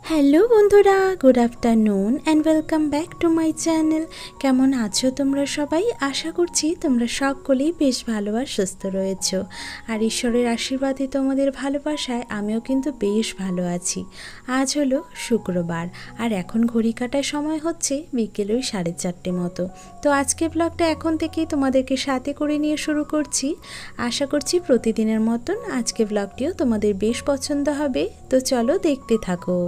Hello বন্ধুরা, good afternoon and welcome back to my channel. কেমন আছো তোমরা সবাই? আশা করছি তোমরা সকলেই বেশ ভালো আর সুস্থ রয়েছো। আর ঈশ্বরের আশীর্বাদে তোমাদের ভালোবাসায় আমিও কিন্তু বেশ ভালো আছি। আজ হলো শুক্রবার আর এখন ঘড়ি কাটার সময় হচ্ছে বিকেল ওই 4:30 মতো। তো আজকে ব্লগটা এখন থেকেই তোমাদেরকে সাথে করে নিয়ে শুরু করছি। আশা করছি প্রতিদিনের মতন আজকে ব্লগটিও তোমাদের বেশ পছন্দ হবে। তো চলো দেখতে থাকো।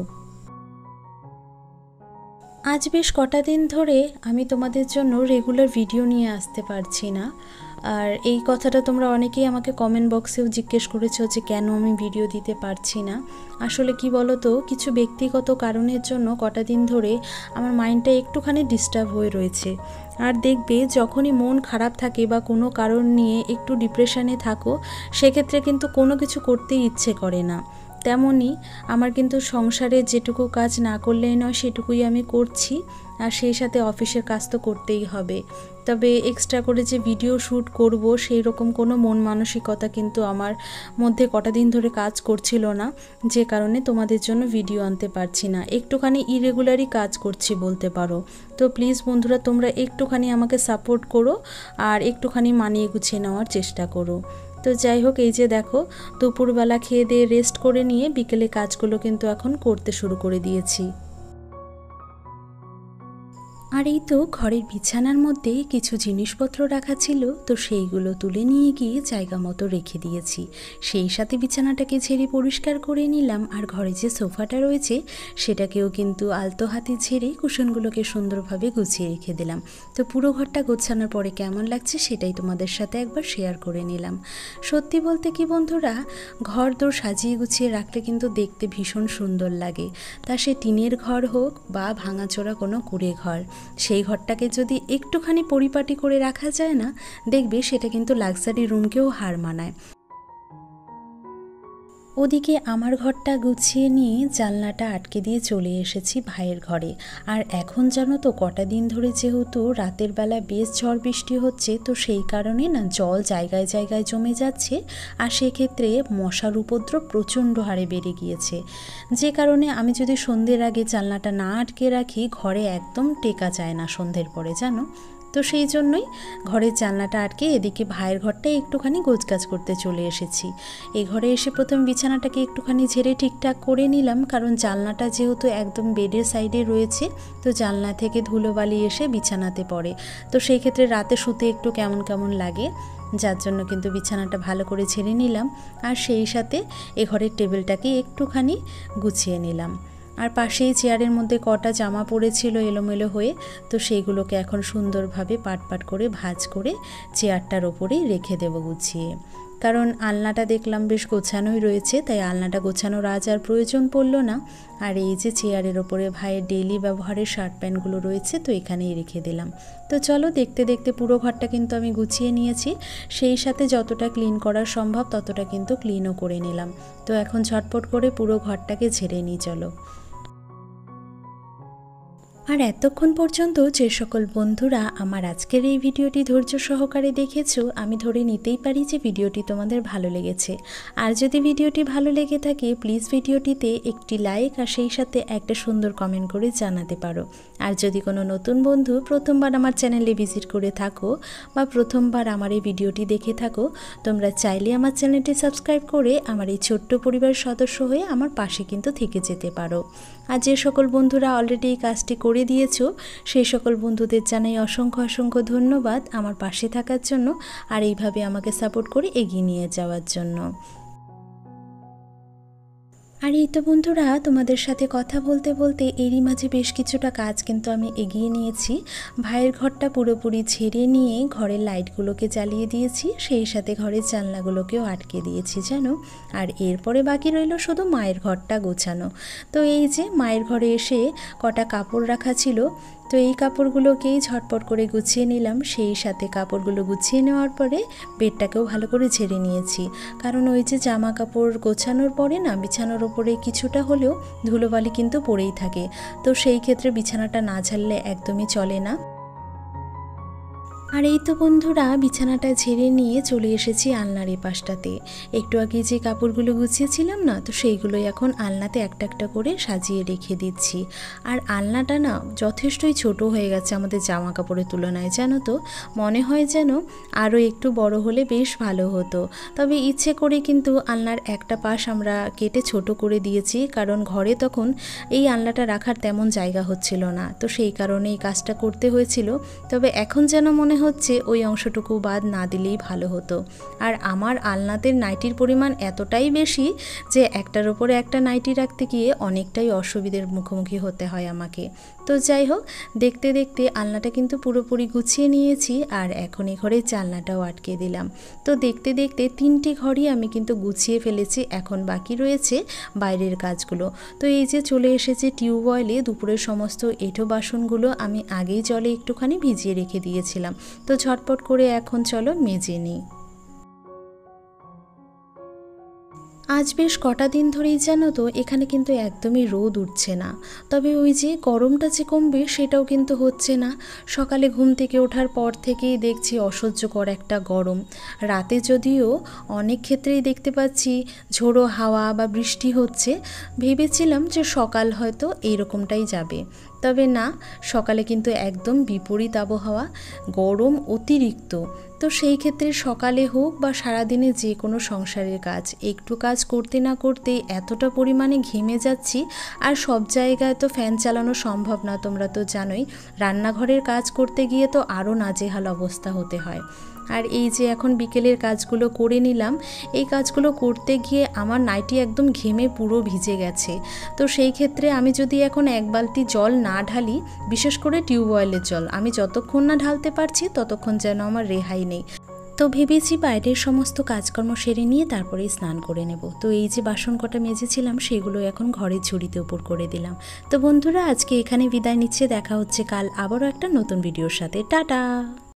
আজ বেশ কটা দিন ধরে আমি তোমাদের জন্য রেগুলার ভিডিও নিয়ে আসতে পারছি না। আর এই কথাটা তোমরা অনেকেই আমাকে কমেন্ট বক্সেও জিজ্ঞেস করেছো যে কেন আমি ভিডিও দিতে পারছি না। আসলে কি বলো তো, কিছু ব্যক্তিগত কারণের জন্য কটা দিন ধরে আমার মাইন্ডটা একটুখানি ডিস্টার্ব হয়ে রয়েছে। আর দেখবে যখনই মন খারাপ থাকে বা কোনো কারণ নিয়ে একটু ডিপ্রেশনে থাকো, সেক্ষেত্রে কিন্তু কোনো কিছু করতেই ইচ্ছে করে না। তেমনই আমার কিন্তু সংসারে যেটুকু কাজ না করলেই নয় সেটুকুই আমি করছি, আর সেই সাথে অফিসের কাজ তো করতেই হবে। তবে এক্সট্রা করে যে ভিডিও শ্যুট করব সেই রকম কোনো মন মানসিকতা কিন্তু আমার মধ্যে কটা দিন ধরে কাজ করছিল না, যে কারণে তোমাদের জন্য ভিডিও আনতে পারছি না। একটুখানি ইরেগুলারই কাজ করছি বলতে পারো। তো প্লিজ বন্ধুরা, তোমরা একটুখানি আমাকে সাপোর্ট করো আর একটুখানি মানিয়ে গুছিয়ে নেওয়ার চেষ্টা করো। তো যাই হোক, এই যে দেখো, দুপুরবেলা খেয়ে দিয়ে রেস্ট করে নিয়ে বিকেলে কাজগুলো কিন্তু এখন করতে শুরু করে দিয়েছি। আর এই তো ঘরের বিছানার মধ্যে কিছু জিনিসপত্র রাখা ছিল, তো সেইগুলো তুলে নিয়ে গিয়ে জায়গা মতো রেখে দিয়েছি। সেই সাথে বিছানাটাকে ঝেড়ে পরিষ্কার করে নিলাম, আর ঘরে যে সোফাটা রয়েছে সেটাকেও কিন্তু আলতো হাতে ঝেড়ে কুশনগুলোকে সুন্দরভাবে গুছিয়ে রেখে দিলাম। তো পুরো ঘরটা গোছানোর পরে কেমন লাগছে সেটাই তোমাদের সাথে একবার শেয়ার করে নিলাম। সত্যি বলতে কি বন্ধুরা, ঘর দোর সাজিয়ে গুছিয়ে রাখলে কিন্তু দেখতে ভীষণ সুন্দর লাগে। তা সে টিনের ঘর হোক বা ভাঙাচোরা কোনো কুঁড়ে ঘর, সেই ঘরটাকে যদি একটুখানি পরিপাটি করে রাখা যায় না, দেখবে সেটা কিন্তু লাক্সারি রুমকেও হার মানায়। ওদিকে আমার ঘরটা গুছিয়ে নিয়ে জানলাটা আটকে দিয়ে চলে এসেছি ভাইয়ের ঘরে। আর এখন জানো তো, কটা দিন ধরে যেহেতু রাতের বেলা বেশ ঝড় বৃষ্টি হচ্ছে, তো সেই কারণে না জল জায়গায় জায়গায় জমে যাচ্ছে, আর সেক্ষেত্রে মশার উপদ্রব প্রচণ্ড হারে বেড়ে গিয়েছে। যে কারণে আমি যদি সন্ধ্যের আগে জানলাটা না আটকে রাখি, ঘরে একদম টেকা যায় না সন্ধ্যের পরে, জানো তো। সেই জন্যই ঘরের জানলাটা আটকে এদিকে ভাইয়ের ঘরটা একটুখানি গোছগাছ করতে চলে এসেছি। এই ঘরে এসে প্রথম বিছানাটাকে একটুখানি ঝেড়ে ঠিকঠাক করে নিলাম, কারণ জানলাটা যেহেতু একদম বেডের সাইডে রয়েছে, তো জানলা থেকে ধুলোবালি এসে বিছানাতে পড়ে, তো সেই ক্ষেত্রে রাতে শুতে একটু কেমন কেমন লাগে, যার জন্য কিন্তু বিছানাটা ভালো করে ঝেড়ে নিলাম। আর সেই সাথে এ ঘরের টেবিলটাকে একটুখানি গুছিয়ে নিলাম। আর পাশেই চেয়ারের মধ্যে কটা জামা পড়েছিল এলোমেলো হয়ে, তো সেইগুলোকে এখন সুন্দরভাবে পাট পাট করে ভাঁজ করে চেয়ারটার ওপরেই রেখে দেবো গুছিয়ে। কারণ আলনাটা দেখলাম বেশ গোছানোই রয়েছে, তাই আলনাটা গোছানোর আজ আর প্রয়োজন পড়লো না। আর এই যে চেয়ারের ওপরে ভাইয়ের ডেইলি ব্যবহারের শার্ট প্যান্টগুলো রয়েছে, তো এখানেই রেখে দিলাম। তো চলো, দেখতে দেখতে পুরো ঘরটা কিন্তু আমি গুছিয়ে নিয়েছি। সেই সাথে যতটা ক্লিন করা সম্ভব ততটা কিন্তু ক্লিনও করে নিলাম। তো এখন ঝটপট করে পুরো ঘরটাকে ঝেড়ে নিই চলো। আর এতক্ষণ পর্যন্ত যে সকল বন্ধুরা আমার আজকের এই ভিডিওটি ধৈর্য সহকারে দেখেছো, আমি ধরে নিতেই পারি যে ভিডিওটি তোমাদের ভালো লেগেছে। আর যদি ভিডিওটি ভালো লেগে থাকে, প্লিজ ভিডিওটিতে একটি লাইক আর সেই সাথে একটা সুন্দর কমেন্ট করে জানাতে পারো। আর যদি কোনো নতুন বন্ধু প্রথমবার আমার চ্যানেলে ভিজিট করে থাকো বা প্রথমবার আমার এই ভিডিওটি দেখে থাকো, তোমরা চাইলে আমার চ্যানেলটি সাবস্ক্রাইব করে আমার এই ছোট্ট পরিবারের সদস্য হয়ে আমার পাশে কিন্তু থেকে যেতে পারো। আর যে সকল বন্ধুরা অলরেডি এই কাজটি করে দিয়েছো, সেই সকল বন্ধুদের জানাই অসংখ্য অসংখ্য ধন্যবাদ আমার পাশে থাকার জন্য আর এইভাবে আমাকে সাপোর্ট করে এগিয়ে নিয়ে যাওয়ার জন্য। আর এই তো বন্ধুরা, তোমাদের সাথে কথা বলতে বলতে এরই মাঝে বেশ কিছুটা কাজ কিন্তু আমি এগিয়ে নিয়েছি। ভাইয়ের ঘরটা পুরোপুরি ঝেড়ে নিয়ে ঘরের লাইটগুলোকে জ্বালিয়ে দিয়েছি, সেই সাথে ঘরের জানলাগুলোকেও আটকে দিয়েছি জানো। আর এরপরে বাকি রইল শুধু মায়ের ঘরটা গোছানো। তো এই যে মায়ের ঘরে এসে কটা কাপড় রাখা ছিল, তো এই কাপড়গুলোকেই ঝটপট করে গুছিয়ে নিলাম। সেই সাথে কাপড়গুলো গুছিয়ে নেওয়ার পরে বেডটাকেও ভালো করে ঝেড়ে নিয়েছি, কারণ ওই যে জামা কাপড় গোছানোর পরে না বিছানার ওপরে কিছুটা হলেও ধুলোবালি কিন্তু পড়েই থাকে, তো সেই ক্ষেত্রে বিছানাটা না ঝাড়লে একদমই চলে না। আর এই তো বন্ধুরা বিছানাটা ঝেড়ে নিয়ে চলে এসেছি আলনার এই পাশটাতে। একটু আগে যে কাপড়গুলো গুছিয়েছিলাম না, তো সেইগুলোই এখন আলনাতে একটা একটা করে সাজিয়ে রেখে দিচ্ছি। আর আলনাটা না যথেষ্টই ছোট হয়ে গেছে আমাদের জামা কাপড়ের তুলনায়, জানো তো। মনে হয় যেন আরও একটু বড় হলে বেশ ভালো হতো। তবে ইচ্ছে করে কিন্তু আলনার একটা পাশ আমরা কেটে ছোট করে দিয়েছি, কারণ ঘরে তখন এই আলনাটা রাখার তেমন জায়গা হচ্ছিল না, তো সেই কারণে এই কাজটা করতে হয়েছিল। তবে এখন যেন মনে হচ্ছে ওই অংশটুকু বাদ না দিলেই ভালো হতো। আর আমার আলনাতের নাইটির পরিমাণ এতটাই বেশি যে একটার ওপরে একটা নাইটি রাখতে গিয়ে অনেকটাই অসুবিধার মুখোমুখি হতে হয় আমাকে। তো যাই হোক, দেখতে দেখতে আলনাটা কিন্তু পুরোপুরি গুছিয়ে নিয়েছি, আর এখন এই ঘরে জানলাটাও আটকে দিলাম। তো দেখতে দেখতে 3টি ঘরই আমি কিন্তু গুছিয়ে ফেলেছি, এখন বাকি রয়েছে বাইরের কাজগুলো। তো এই যে চলে এসেছে টিউবওয়েলে দুপুরের সমস্ত এঁঠো বাসনগুলো আমি আগেই জলে একটুখানি ভিজিয়ে রেখে দিয়েছিলাম। তো ঝটপট করে এখন চলো মেজে নিই। আজ বেশ কটা দিন ধরেই জানো তো এখানে কিন্তু একদমই রোদ উঠছে না। তবে ওই যে গরমটা যে কমবে সেটাও কিন্তু হচ্ছে না। সকালে ঘুম থেকে ওঠার পর থেকেই দেখছি অসহ্যকর একটা গরম। রাতে যদিও অনেক ক্ষেত্রেই দেখতে পাচ্ছি ঝোড়ো হাওয়া বা বৃষ্টি হচ্ছে, ভেবেছিলাম যে সকাল হয়তো এইরকমটাই যাবে। তবে না, সকালে কিন্তু একদম বিপরীত আবহাওয়া, গরম অতিরিক্ত। তো সেই ক্ষেত্রে সকালে হোক বা সারাদিনে যে কোনো সংসারের কাজ, একটু কাজ করতে না করতেই এতটা পরিমাণে ঘেমে যাচ্ছি। আর সব জায়গায় তো ফ্যান চালানো সম্ভব না, তোমরা তো জানোই। রান্নাঘরের কাজ করতে গিয়ে তো আরও নাজেহাল অবস্থা হতে হয়। আর এই যে এখন বিকেলের কাজগুলো করে নিলাম, এই কাজগুলো করতে গিয়ে আমার নাইটি একদম ঘেমে পুরো ভিজে গেছে। তো সেই ক্ষেত্রে আমি যদি এখন এক বালতি জল না ঢালি, বিশেষ করে টিউবওয়েলের জল, আমি যতক্ষণ না ঢালতে পারছি ততক্ষণ যেন আমার রেহাই নেই। তো ভেবেছি বাইরের সমস্ত কাজকর্ম সেরে নিয়ে তারপরেই স্নান করে নেব। তো এই যে বাসন কটা মেজেছিলাম সেগুলো এখন ঘরের ঝুড়িতে উপর করে দিলাম। তো বন্ধুরা, আজকে এখানে বিদায় নিচ্ছে, দেখা হচ্ছে কাল আবারও একটা নতুন ভিডিওর সাথে। টাটা।